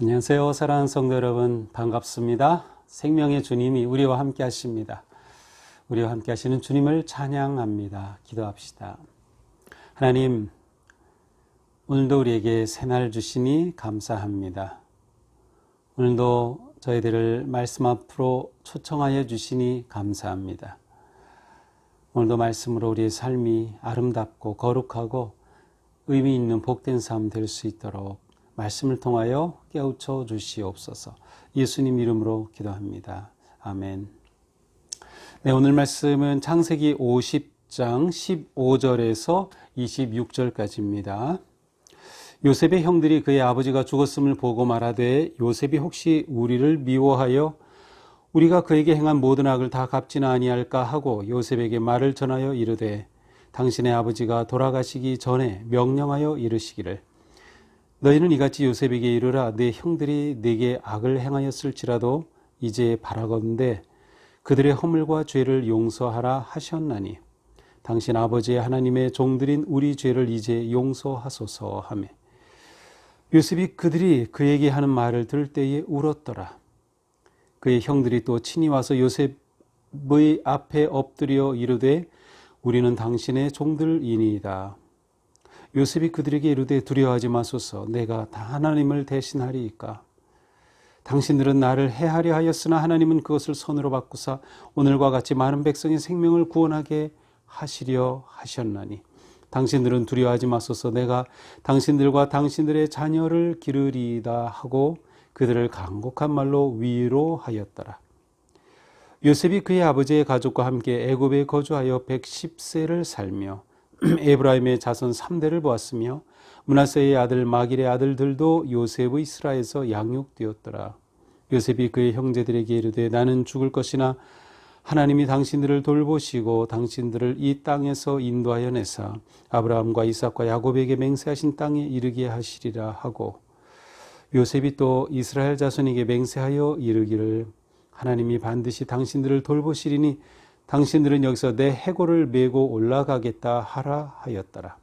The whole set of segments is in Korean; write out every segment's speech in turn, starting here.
안녕하세요. 사랑하는 성도 여러분, 반갑습니다. 생명의 주님이 우리와 함께 하십니다. 우리와 함께 하시는 주님을 찬양합니다. 기도합시다. 하나님, 오늘도 우리에게 새날 주시니 감사합니다. 오늘도 저희들을 말씀 앞으로 초청하여 주시니 감사합니다. 오늘도 말씀으로 우리의 삶이 아름답고 거룩하고 의미 있는 복된 삶 될 수 있도록 말씀을 통하여 깨우쳐 주시옵소서. 예수님 이름으로 기도합니다. 아멘. 네, 오늘 말씀은 창세기 50장 15절에서 26절까지입니다. 요셉의 형들이 그의 아버지가 죽었음을 보고 말하되 요셉이 혹시 우리를 미워하여 우리가 그에게 행한 모든 악을 다 갚지는 아니할까 하고 요셉에게 말을 전하여 이르되 당신의 아버지가 돌아가시기 전에 명령하여 이르시기를 너희는 이같이 요셉에게 이르라 내 형들이 내게 악을 행하였을지라도 이제 바라건대 그들의 허물과 죄를 용서하라 하셨나니 당신 아버지의 하나님의 종들인 우리 죄를 이제 용서하소서 하매 요셉이 그들이 그에게 하는 말을 들을 때에 울었더라. 그의 형들이 또 친히 와서 요셉의 앞에 엎드려 이르되 우리는 당신의 종들이니이다. 요셉이 그들에게 이르되 두려워하지 마소서 내가 다 하나님을 대신하리이까. 당신들은 나를 해하려 하였으나 하나님은 그것을 선으로 바꾸사 오늘과 같이 많은 백성의 생명을 구원하게 하시려 하셨나니 당신들은 두려워하지 마소서 내가 당신들과 당신들의 자녀를 기르리이다 하고 그들을 간곡한 말로 위로하였더라. 요셉이 그의 아버지의 가족과 함께 애굽에 거주하여 110세를 살며 에브라임의 자손 3대를 보았으며 므낫세의 아들 마길의 아들들도 요셉의 스라에서 양육되었더라. 요셉이 그의 형제들에게 이르되 나는 죽을 것이나 하나님이 당신들을 돌보시고 당신들을 이 땅에서 인도하여 내사 아브라함과 이삭과 야곱에게 맹세하신 땅에 이르게 하시리라 하고 요셉이 또 이스라엘 자손에게 맹세하여 이르기를 하나님이 반드시 당신들을 돌보시리니 당신들은 여기서 내 해골을 메고 올라가겠다 하라 하였더라.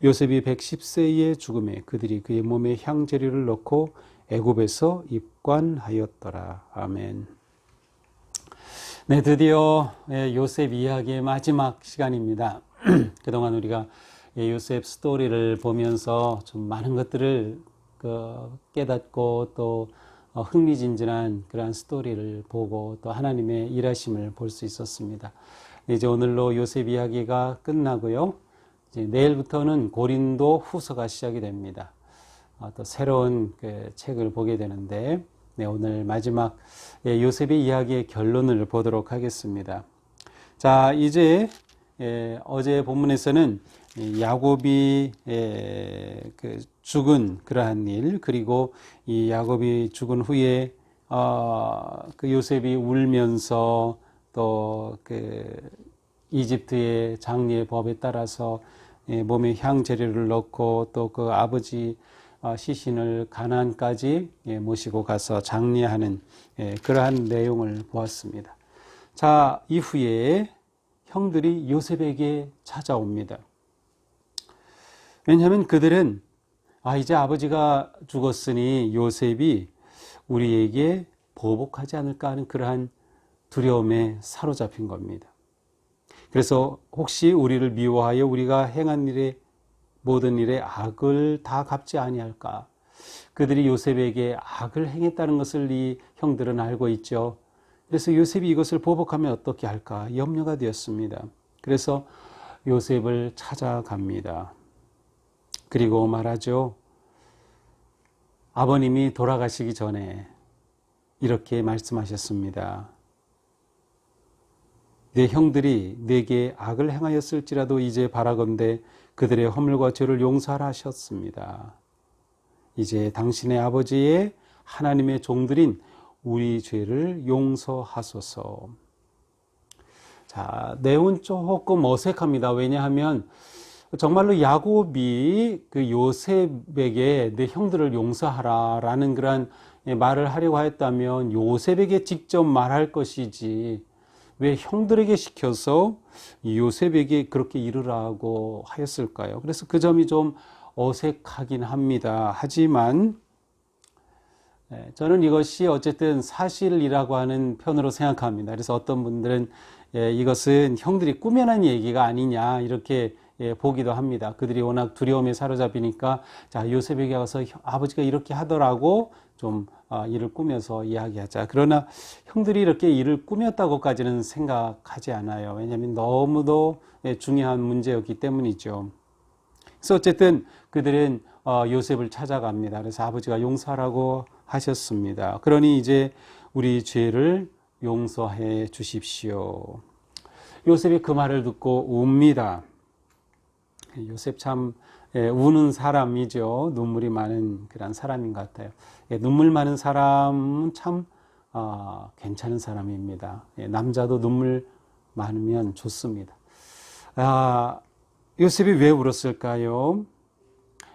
요셉이 110세의 죽음에 그들이 그의 몸에 향재료를 넣고 애굽에서 입관하였더라. 아멘. 네, 드디어 요셉 이야기의 마지막 시간입니다. 그동안 우리가 요셉 스토리를 보면서 좀 많은 것들을 깨닫고 또 흥미진진한 그러한 스토리를 보고 또 하나님의 일하심을 볼 수 있었습니다. 이제 오늘로 요셉 이야기가 끝나고요. 이제 내일부터는 고린도 후서가 시작이 됩니다. 또 새로운 책을 보게 되는데 오늘 마지막 요셉의 이야기의 결론을 보도록 하겠습니다. 자, 이제 어제 본문에서는 야곱이 죽은 그러한 일, 그리고 이 야곱이 죽은 후에 그 요셉이 울면서 또 이집트의 장례 법에 따라서 몸에 향 재료를 넣고 또 그 아버지 시신을 가나안까지 모시고 가서 장례하는 그러한 내용을 보았습니다. 자, 이후에 형들이 요셉에게 찾아옵니다. 왜냐하면 그들은 이제 아버지가 죽었으니 요셉이 우리에게 보복하지 않을까 하는 그러한 두려움에 사로잡힌 겁니다. 그래서 혹시 우리를 미워하여 우리가 행한 일에 모든 일에 악을 다 갚지 아니할까. 그들이 요셉에게 악을 행했다는 것을 이 형들은 알고 있죠. 그래서 요셉이 이것을 보복하면 어떻게 할까 염려가 되었습니다. 그래서 요셉을 찾아갑니다. 그리고 말하죠. 아버님이 돌아가시기 전에 이렇게 말씀하셨습니다. 내 형들이 내게 악을 행하였을지라도 이제 바라건대 그들의 허물과 죄를 용서하라 하셨습니다. 이제 당신의 아버지의 하나님의 종들인 우리 죄를 용서하소서. 자, 내용은 조금 어색합니다. 왜냐하면 정말로 야곱이 그 요셉에게 내 형들을 용서하라라는 그런 말을 하려고 했다면 요셉에게 직접 말할 것이지 왜 형들에게 시켜서 요셉에게 그렇게 이르라고 하였을까요? 그래서 그 점이 좀 어색하긴 합니다. 하지만 저는 이것이 어쨌든 사실이라고 하는 편으로 생각합니다. 그래서 어떤 분들은 이것은 형들이 꾸며낸 얘기가 아니냐 이렇게 보기도 합니다. 그들이 워낙 두려움에 사로잡히니까 자, 요셉에게 와서 아버지가 이렇게 하더라고 좀 일을 꾸며서 이야기하자. 그러나 형들이 이렇게 일을 꾸몄다고까지는 생각하지 않아요. 왜냐하면 너무도 중요한 문제였기 때문이죠. 그래서 어쨌든 그들은 요셉을 찾아갑니다. 그래서 아버지가 용서하라고 하셨습니다. 그러니 이제 우리 죄를 용서해 주십시오. 요셉이 그 말을 듣고 웁니다. 요셉 참 우는 사람이죠. 눈물이 많은 그런 사람인 것 같아요. 눈물 많은 사람은 참 괜찮은 사람입니다. 남자도 눈물 많으면 좋습니다. 요셉이 왜 울었을까요?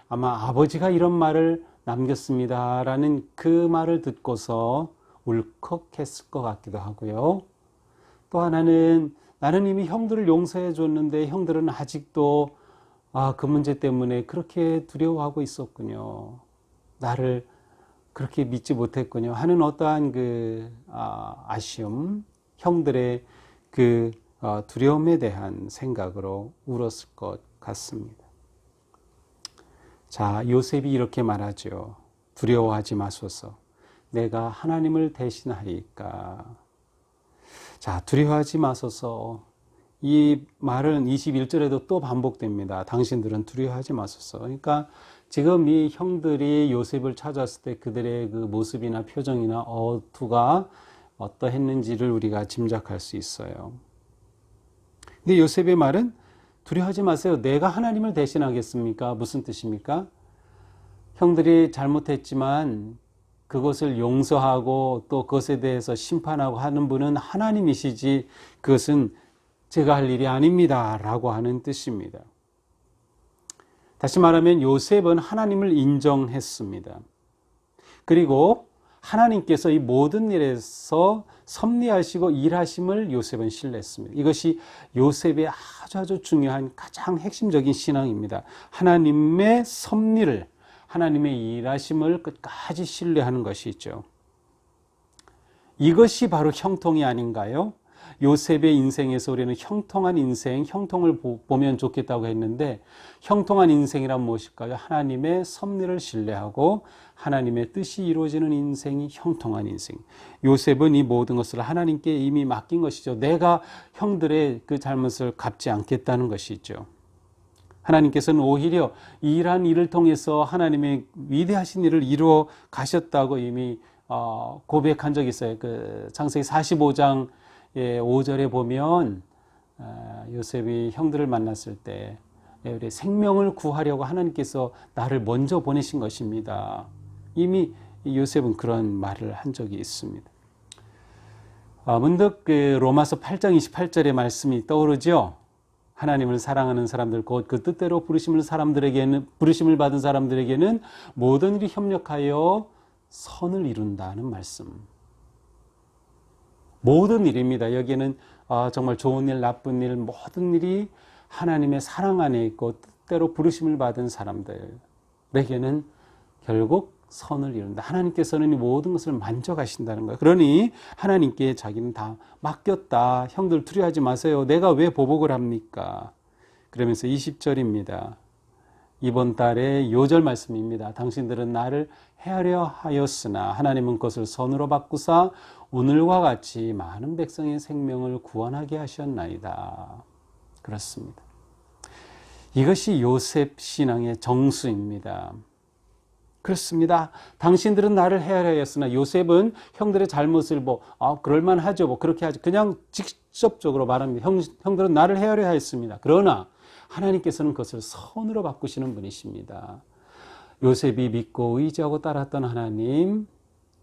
아마 아버지가 이런 말을 남겼습니다라는 그 말을 듣고서 울컥했을 것 같기도 하고요. 또 하나는 나는 이미 형들을 용서해 줬는데 형들은 아직도 그 문제 때문에 그렇게 두려워하고 있었군요. 나를 그렇게 믿지 못했군요 하는 어떠한 그 아쉬움, 형들의 그 두려움에 대한 생각으로 울었을 것 같습니다. 자, 요셉이 이렇게 말하죠. 두려워하지 마소서. 내가 하나님을 대신하리까. 자, 두려워하지 마소서. 이 말은 21절에도 또 반복됩니다. 당신들은 두려워하지 마소서. 그러니까 지금 이 형들이 요셉을 찾았을 때 그들의 그 모습이나 표정이나 어투가 어떠했는지를 우리가 짐작할 수 있어요. 근데 요셉의 말은 두려워하지 마세요. 내가 하나님을 대신하겠습니까? 무슨 뜻입니까? 형들이 잘못했지만 그것을 용서하고 또 그것에 대해서 심판하고 하는 분은 하나님이시지 그것은 제가 할 일이 아닙니다 라고 하는 뜻입니다. 다시 말하면 요셉은 하나님을 인정했습니다. 그리고 하나님께서 이 모든 일에서 섭리하시고 일하심을 요셉은 신뢰했습니다. 이것이 요셉의 아주 중요한 가장 핵심적인 신앙입니다. 하나님의 섭리를, 하나님의 일하심을 끝까지 신뢰하는 것이죠. 이것이 바로 형통이 아닌가요? 요셉의 인생에서 우리는 형통한 인생, 형통을 보면 좋겠다고 했는데 형통한 인생이란 무엇일까요? 하나님의 섭리를 신뢰하고 하나님의 뜻이 이루어지는 인생이 형통한 인생. 요셉은 이 모든 것을 하나님께 이미 맡긴 것이죠. 내가 형들의 그 잘못을 갚지 않겠다는 것이죠. 하나님께서는 오히려 이러한 일을 통해서 하나님의 위대하신 일을 이루어 가셨다고 이미 고백한 적이 있어요. 그 창세기 45장 5절에 보면 요셉이 형들을 만났을 때 우리 생명을 구하려고 하나님께서 나를 먼저 보내신 것입니다. 이미 요셉은 그런 말을 한 적이 있습니다. 문득 그 로마서 8장 28절의 말씀이 떠오르죠. 하나님을 사랑하는 사람들 곧 그 뜻대로 부르심을 받은 사람들에게는 모든 일이 협력하여 선을 이룬다는 말씀. 모든 일입니다. 여기에는 정말 좋은 일, 나쁜 일, 모든 일이 하나님의 사랑 안에 있고 뜻대로 부르심을 받은 사람들에게는 결국 선을 이룬다. 하나님께서는 이 모든 것을 만져가신다는 거예요. 그러니 하나님께 자기는 다 맡겼다. 형들 두려워하지 마세요. 내가 왜 보복을 합니까? 그러면서 20절입니다. 이번 달의 요절 말씀입니다. 당신들은 나를 헤아려 하였으나 하나님은 그것을 선으로 바꾸사 오늘과 같이 많은 백성의 생명을 구원하게 하셨나이다. 그렇습니다. 이것이 요셉 신앙의 정수입니다. 그렇습니다. 당신들은 나를 헤아려 하였으나 요셉은 형들의 잘못을 그럴만하죠. 그렇게 하죠. 그냥 직접적으로 말합니다. 형들은 나를 헤아려 하였습니다. 그러나 하나님께서는 그것을 선으로 바꾸시는 분이십니다. 요셉이 믿고 의지하고 따랐던 하나님,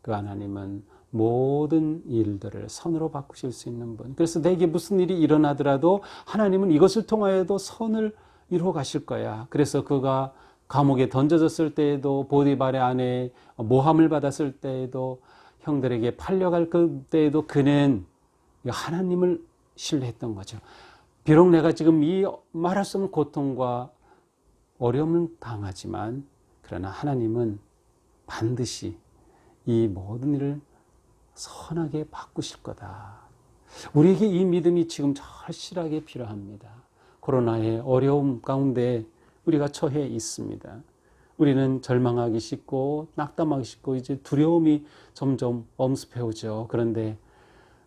그 하나님은 모든 일들을 선으로 바꾸실 수 있는 분. 그래서 내게 무슨 일이 일어나더라도 하나님은 이것을 통하여도 선을 이루어 가실 거야. 그래서 그가 감옥에 던져졌을 때에도 보디발의 아내의 모함을 받았을 때에도 형들에게 팔려갈 그때에도 그는 하나님을 신뢰했던 거죠. 비록 내가 지금 이 말할 수 없는 고통과 어려움을 당하지만 그러나 하나님은 반드시 이 모든 일을 선하게 바꾸실 거다. 우리에게 이 믿음이 지금 절실하게 필요합니다. 코로나의 어려움 가운데 우리가 처해 있습니다. 우리는 절망하기 쉽고 낙담하기 쉽고 이제 두려움이 점점 엄습해오죠. 그런데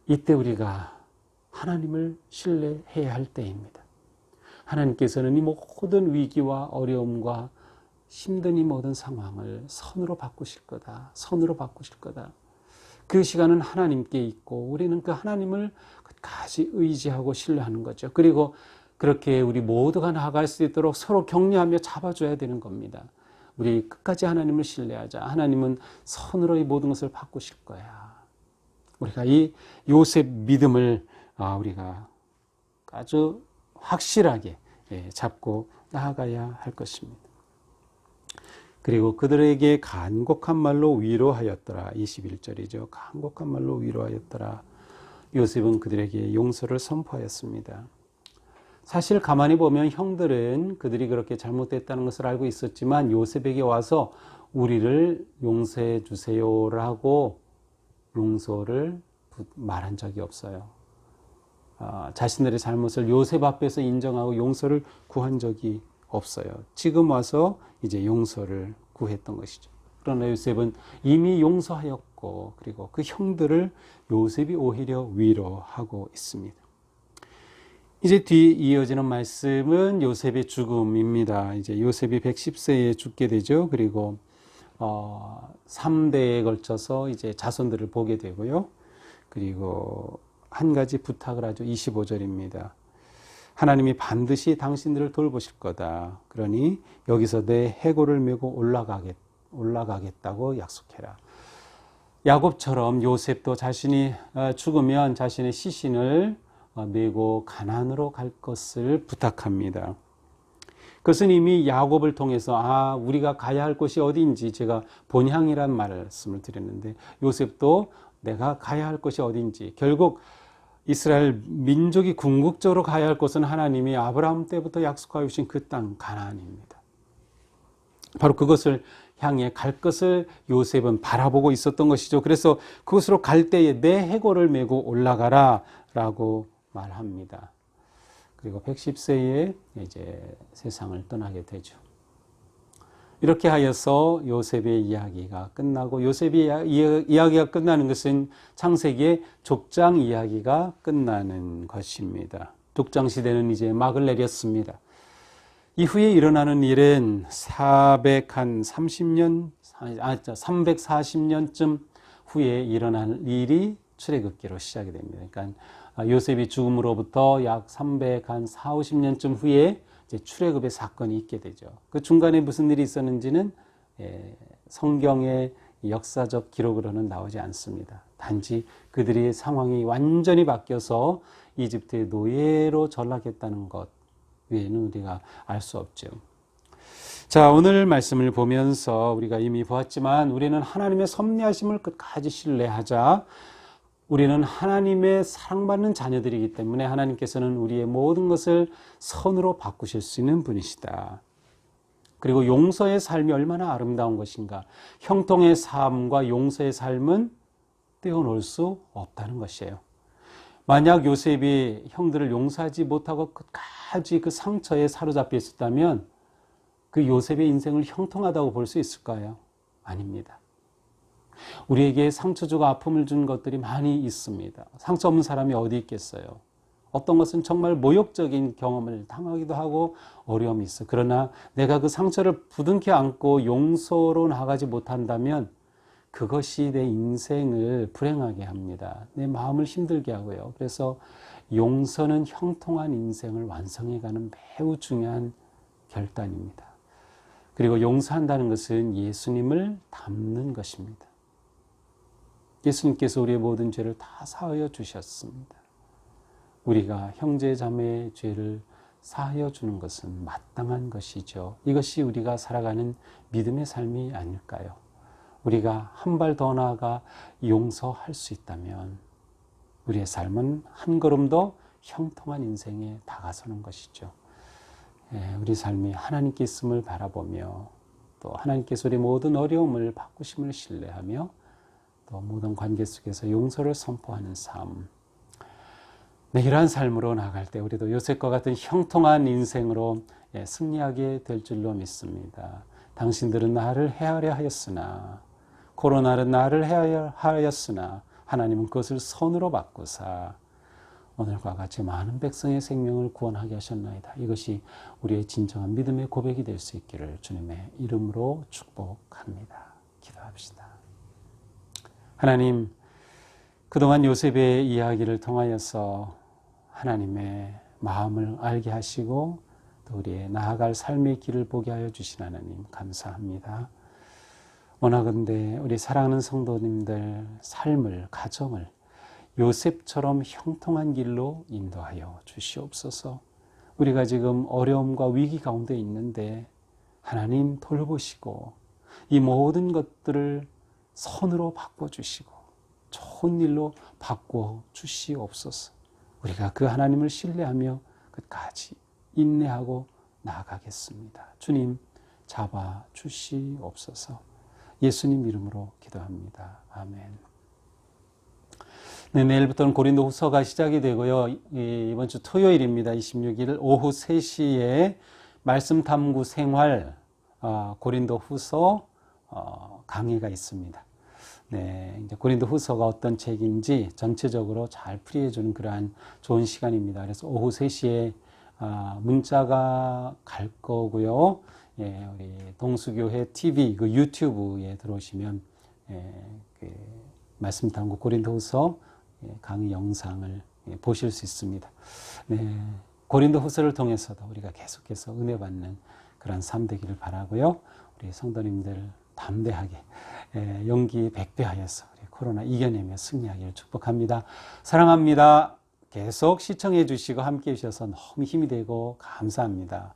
이때 우리가 하나님을 신뢰해야 할 때입니다. 하나님께서는 이 모든 위기와 어려움과 힘든 이 모든 상황을 선으로 바꾸실 거다. 선으로 바꾸실 거다. 그 시간은 하나님께 있고 우리는 그 하나님을 끝까지 의지하고 신뢰하는 거죠. 그리고 그렇게 우리 모두가 나아갈 수 있도록 서로 격려하며 잡아줘야 되는 겁니다. 우리 끝까지 하나님을 신뢰하자. 하나님은 선으로 이 모든 것을 바꾸실 거야. 우리가 이 요셉 믿음을 우리가 아주 확실하게 잡고 나아가야 할 것입니다. 그리고 그들에게 간곡한 말로 위로하였더라. 21절이죠. 간곡한 말로 위로하였더라. 요셉은 그들에게 용서를 선포하였습니다. 사실 가만히 보면 형들은 그들이 그렇게 잘못됐다는 것을 알고 있었지만 요셉에게 와서 우리를 용서해 주세요라고 용서를 말한 적이 없어요. 자신들의 잘못을 요셉 앞에서 인정하고 용서를 구한 적이 없어요. 지금 와서 이제 용서를 구했던 것이죠. 그러나 요셉은 이미 용서하였고 그리고 그 형들을 요셉이 오히려 위로하고 있습니다. 이제 뒤 이어지는 말씀은 요셉의 죽음입니다. 이제 요셉이 110세에 죽게 되죠. 그리고 3대에 걸쳐서 이제 자손들을 보게 되고요. 그리고 한 가지 부탁을 하죠. 25절입니다. 하나님이 반드시 당신들을 돌보실 거다. 그러니 여기서 내 해골을 메고 올라가겠다고 약속해라. 야곱처럼 요셉도 자신이 죽으면 자신의 시신을 메고 가나안으로 갈 것을 부탁합니다. 그것은 이미 야곱을 통해서 우리가 가야 할 곳이 어디인지 제가 본향이란 말씀을 드렸는데 요셉도 내가 가야 할 곳이 어디인지 결국 이스라엘 민족이 궁극적으로 가야 할 곳은 하나님이 아브라함 때부터 약속하여 주신 그 땅 가나안입니다. 바로 그것을 향해 갈 것을 요셉은 바라보고 있었던 것이죠. 그래서 그곳으로 갈 때에 내 해골을 메고 올라가라 라고 말합니다. 그리고 110세에 이제 세상을 떠나게 되죠. 이렇게 하여서 요셉의 이야기가 끝나고 요셉의 이야기가 끝나는 것은 창세기의 족장 이야기가 끝나는 것입니다. 족장 시대는 이제 막을 내렸습니다. 이후에 일어나는 일은 340년쯤 후에 일어날 일이 출애굽기로 시작이 됩니다. 그러니까 요셉이 죽음으로부터 약 340년쯤 후에 이제 출애굽의 사건이 있게 되죠. 그 중간에 무슨 일이 있었는지는 성경의 역사적 기록으로는 나오지 않습니다. 단지 그들의 상황이 완전히 바뀌어서 이집트의 노예로 전락했다는 것 외에는 우리가 알 수 없죠. 자, 오늘 말씀을 보면서 우리가 이미 보았지만 우리는 하나님의 섭리하심을 끝까지 신뢰하자. 우리는 하나님의 사랑받는 자녀들이기 때문에 하나님께서는 우리의 모든 것을 선으로 바꾸실 수 있는 분이시다. 그리고 용서의 삶이 얼마나 아름다운 것인가. 형통의 삶과 용서의 삶은 떼어놓을 수 없다는 것이에요. 만약 요셉이 형들을 용서하지 못하고 끝까지 그 상처에 사로잡혀 있었다면 그 요셉의 인생을 형통하다고 볼 수 있을까요? 아닙니다. 우리에게 상처 주고 아픔을 준 것들이 많이 있습니다. 상처 없는 사람이 어디 있겠어요? 어떤 것은 정말 모욕적인 경험을 당하기도 하고 어려움이 있어. 그러나 내가 그 상처를 부둥켜 안고 용서로 나가지 못한다면 그것이 내 인생을 불행하게 합니다. 내 마음을 힘들게 하고요. 그래서 용서는 형통한 인생을 완성해가는 매우 중요한 결단입니다. 그리고 용서한다는 것은 예수님을 닮는 것입니다. 예수님께서 우리의 모든 죄를 다 사하여 주셨습니다. 우리가 형제 자매의 죄를 사하여 주는 것은 마땅한 것이죠. 이것이 우리가 살아가는 믿음의 삶이 아닐까요? 우리가 한 발 더 나아가 용서할 수 있다면 우리의 삶은 한 걸음 더 형통한 인생에 다가서는 것이죠. 우리 삶이 하나님께 있음을 바라보며 또 하나님께서 우리 모든 어려움을 바꾸심을 신뢰하며 또 모든 관계 속에서 용서를 선포하는 삶. 네, 이러한 삶으로 나아갈 때 우리도 요셉과 같은 형통한 인생으로 승리하게 될 줄로 믿습니다. 당신들은 나를 헤아려 하였으나, 코로나는 나를 헤아려 하였으나 하나님은 그것을 선으로 바꾸사 오늘과 같이 많은 백성의 생명을 구원하게 하셨나이다. 이것이 우리의 진정한 믿음의 고백이 될 수 있기를 주님의 이름으로 축복합니다. 기도합시다. 하나님, 그동안 요셉의 이야기를 통하여서 하나님의 마음을 알게 하시고 또 우리의 나아갈 삶의 길을 보게 하여 주신 하나님 감사합니다. 원하건대 우리 사랑하는 성도님들 삶을, 가정을 요셉처럼 형통한 길로 인도하여 주시옵소서. 우리가 지금 어려움과 위기 가운데 있는데 하나님 돌보시고 이 모든 것들을 선으로 바꿔주시고 좋은 일로 바꿔주시옵소서. 우리가 그 하나님을 신뢰하며 끝까지 인내하고 나아가겠습니다. 주님 잡아주시옵소서. 예수님 이름으로 기도합니다. 아멘. 네, 내일부터는 고린도후서가 시작이 되고요. 이번 주 토요일입니다. 26일 오후 3시에 말씀 탐구 생활 고린도후서 강의가 있습니다. 네, 이제 고린도후서가 어떤 책인지 전체적으로 잘 풀이해주는 그러한 좋은 시간입니다. 그래서 오후 3시에 문자가 갈 거고요. 예, 우리 동수교회 TV 그 유튜브에 들어오시면 그 말씀 탐구 고린도후서 강의 영상을 보실 수 있습니다. 네, 고린도후서를 통해서도 우리가 계속해서 은혜 받는 그런 삶 되기를 바라고요. 우리 성도님들 담대하게 용기 백배하여서 우리 코로나 이겨내며 승리하기를 축복합니다. 사랑합니다. 계속 시청해 주시고 함께 해주셔서 너무 힘이 되고 감사합니다.